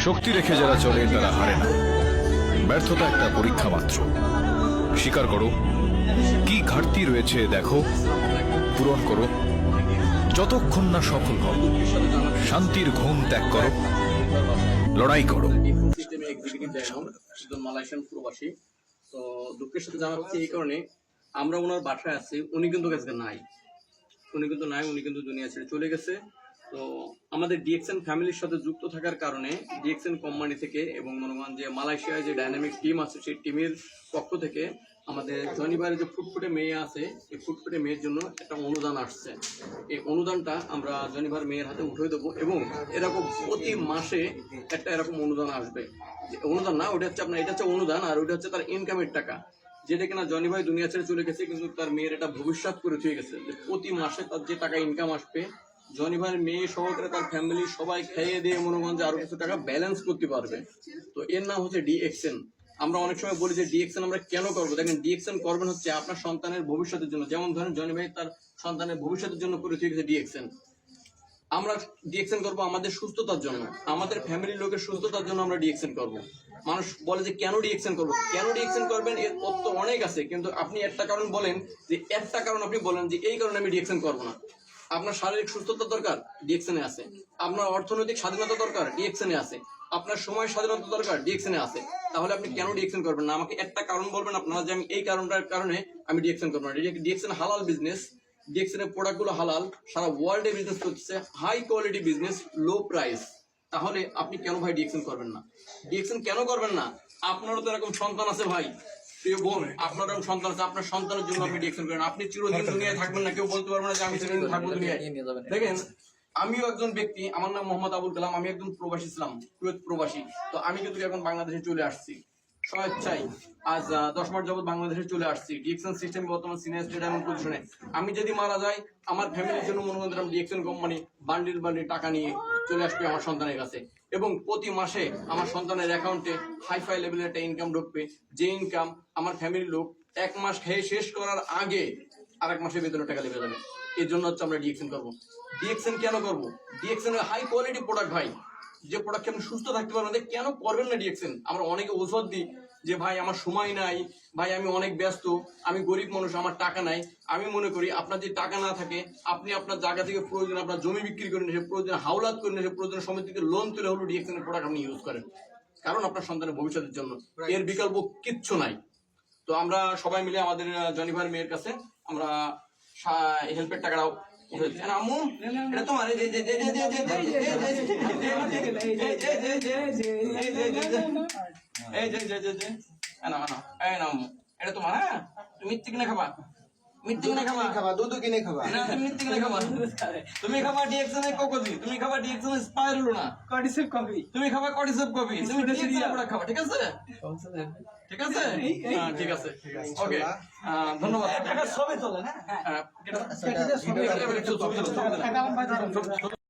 শক্তি রেখে যারা চলে তারা হারে না। ব্যর্থতা একটা পরীক্ষা মাত্র। স্বীকার করো কি ঘাটতি রয়েছে, দেখো, পূরণ করো। যতক্ষণ না সফল হও, শান্তির ঘুম ত্যাগ করো, লড়াই করো। মালয়েশিয়ান প্রবাসী। তো দুঃখের সাথে জানাচ্ছি এই কারণে, আমরা ওনার বাসায় আছি, উনি কিন্তু আজকে নাই, উনি কিন্তু দুনিয়া ছেড়ে চলে গেছে। তো আমাদের ডিএক্সএন ফ্যামিলির সাথে যুক্ত থাকার কারণে ডিএক্সএন কোম্পানি থেকে এবং মনে করেন যে মালয়েশিয়ায় যে ডাইনামিক টিম আছে সেই টিমের পক্ষ থেকে আমাদের জনিবারে যে ফুটফুটে মেয়ে আছে, এই ফুটফুটে মেয়ের জন্য একটা অনুদান আসছে। এই অনুদানটা আমরা জনিবার মেয়ের হাতে উঠে দেবো এবং এরকম প্রতি মাসে একটা এরকম অনুদান আসবে। অনুদান না, ওটা হচ্ছে আপনার, এটা হচ্ছে অনুদান, আর ওটা হচ্ছে তার ইনকামের টাকা, যেটা কিনা জনি ভাই দুনিয়া ছেড়ে চলে গেছে, কিন্তু তার মেয়ের এটা ভবিষ্যৎ করে থুয়ে গেছে যে প্রতি মাসে তার যে টাকা ইনকাম আসবে, জনি ভাইয়ের মেয়ে সহকারে তার ফ্যামিলি সবাই খেয়ে দিয়ে মনে করেন যে আরো কিছু টাকা ব্যালেন্স করতে পারবে। তো এর নাম হচ্ছে ডিএক্সএন। আমরা অনেক সময় বলি যে ডিএক্সএন আমরা কেন করবো, দেখেন ডিএক্সএন করবেন হচ্ছে আপনার সন্তানের ভবিষ্যতের জন্য। যেমন ধরেন জনি ভাই তার সন্তানের ভবিষ্যতের জন্য করে থুয়ে গেছে ডিএক্সএন। আমরা ডিএক্সএন করবো আমাদের সুস্থতার জন্য, আমাদের ফ্যামিলির লোকের সুস্থতার জন্য আমরা ডিএক্সএন করব। মানুষ বলে যে কেন ডিএক্সএন করবো, কেন ডিএক্সএন করবেন, এর তথ্য অনেক আছে, কিন্তু আপনি একটা কারণ বলেন যে একটা কারণ আপনি বলেন যে এই কারণে আমি ডিএক্সএন করবো না। আপনার শারীরিক সুস্থতা দরকার, ডিএক্সএনে আছে। আপনার অর্থনৈতিক স্বাধীনতা দরকার, ডিএক্সএনে আছে। আপনার সময় স্বাধীনতা দরকার, ডিএক্সএনে আছে। তাহলে আপনি কেন ডিএক্সএন করবেন না? আমাকে একটা কারণ বলবেন আপনারা যে আমি এই কারণটার কারণে আমি ডিএক্সএন করবো না। ডিএক্সএন হালাল বিজনেস, ডিএক্সএন এর প্রোডাক্টগুলো হালাল, সারা ওয়ার্ল্ডে বিজনেস করতেছে, high quality business, low price. তাহলে আপনি কেন ভাই ডিএক্সএন করবেন না? ডিএক্সএন কেন করবেন না? আপনারও তো এরকম সন্তান আছে ভাই, প্রিয় বোন, আপনার এরকম সন্তান আছে, আপনার সন্তানের জন্য আপনি ডিএক্সএন করেন। আপনি চিরদিন দুনিয়ায় থাকবেন না, কেউ বলতে পারবে না যে আমি চিরদিন থাকবো দুনিয়ায়। দেখেন, আমিও একজন ব্যক্তি, আমার নাম মোহাম্মদ আবুল কালাম, আমি একজন প্রবাসী ছিলাম, কুয়েত প্রবাসী। তো আমি কিন্তু এখন বাংলাদেশে চলে আসছি স্বেচ্ছায়। আজ 10 মাস যাবত বাংলাদেশে চলে আসছি। ডিএক্সএন সিস্টেম বর্তমান সিনিয়র স্টেডিয়াম পজিশনে। আমি যদি মারা যাই, আমার ফ্যামিলির জন্য মনে করেন ডিএক্সএন কোম্পানি বান্ডিল টাকা নিয়ে চলে আসবে আমার সন্তানের কাছে, এবং প্রতি মাসে আমার সন্তানের অ্যাকাউন্টে হাইফাই লেভেলের একটা ইনকাম ঢুকবে, যে ইনকাম আমার ফ্যামিলির লোক 1 মাস খেয়ে শেষ করার আগে আরেক মাসের বেতনের টাকা লেগে যাবে। এর জন্য হচ্ছে আমরা ডিএক্সএন করবো। ডিএক্সএন কেন করবো? ডিএক্সএন হাই কোয়ালিটি প্রোডাক্ট ভাই, যে প্রোডাক্ট আপনি সুস্থ থাকতে পারবেন, কেন করবেন না ডিএক্সএন? আমরা অনেকে ঔষধ দিই যে ভাই আমার সময় নাই, ভাই আমি অনেক ব্যস্ত, আমি গরিব মানুষ, আমার টাকা নাই। আমি মনে করি আপনার যে টাকা না থাকে, আপনি আপনার জায়গা থেকে প্রয়োজন আপনার জমি বিক্রি করে নিয়ে, প্রয়োজন হাওলাত করে নিয়ে, প্রয়োজন সময় থেকে লোন তুলে হলো ডিএক্সএন এর প্রোডাক্ট আপনি ইউজ করেন, কারণ আপনার সন্তানের ভবিষ্যতের জন্য। এর বিকল্প কিচ্ছু নাই। তো আমরা সবাই মিলে আমাদের জনিভার মেয়ের কাছে আমরা হেল্পের টাকাটাও আম্মু, এটা তোমার, এটা তোমার। হ্যাঁ, তুমি মিথ্যে কিনে খাবা, মিথ্যে কিনে খাবা, দুধ কিনে খাবা, তুমি মিথ্যে কিনে খাবা। তুমি খাবা ডিএক্সএন এর কোকোজি, তুমি খাবা ডিএক্সএন এর স্পাইরুলনা, কর্টিসেপ কফি, তুমি খাবা কর্টিসেপ কফি, তুমি ডিএক্সএন এর প্রোডাক্ট খাবা। ঠিক আছে, ঠিক আছে, হ্যাঁ ঠিক আছে, ওকে, ধন্যবাদ। সবে চলে না, হ্যাঁ,